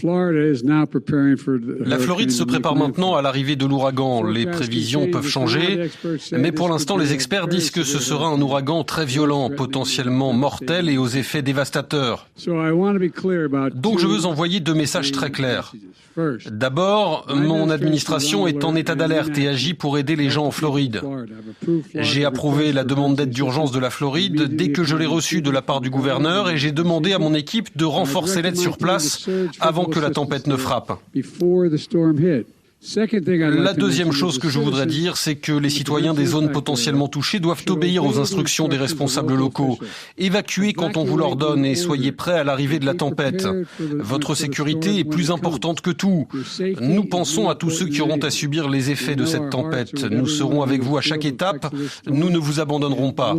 La Floride se prépare maintenant à l'arrivée de l'ouragan. Les prévisions peuvent changer, mais pour l'instant, les experts disent que ce sera un ouragan très violent, potentiellement mortel et aux effets dévastateurs. Donc je veux envoyer deux messages très clairs. D'abord, mon administration est en état d'alerte et agit pour aider les gens en Floride. J'ai approuvé la demande d'aide d'urgence de la Floride dès que je l'ai reçue de la part du gouverneur et j'ai demandé à mon équipe de renforcer l'aide sur place avant que la tempête ne frappe. La deuxième chose que je voudrais dire, c'est que les citoyens des zones potentiellement touchées doivent obéir aux instructions des responsables locaux. Évacuez quand on vous l'ordonne et soyez prêts à l'arrivée de la tempête. Votre sécurité est plus importante que tout. Nous pensons à tous ceux qui auront à subir les effets de cette tempête. Nous serons avec vous à chaque étape. Nous ne vous abandonnerons pas.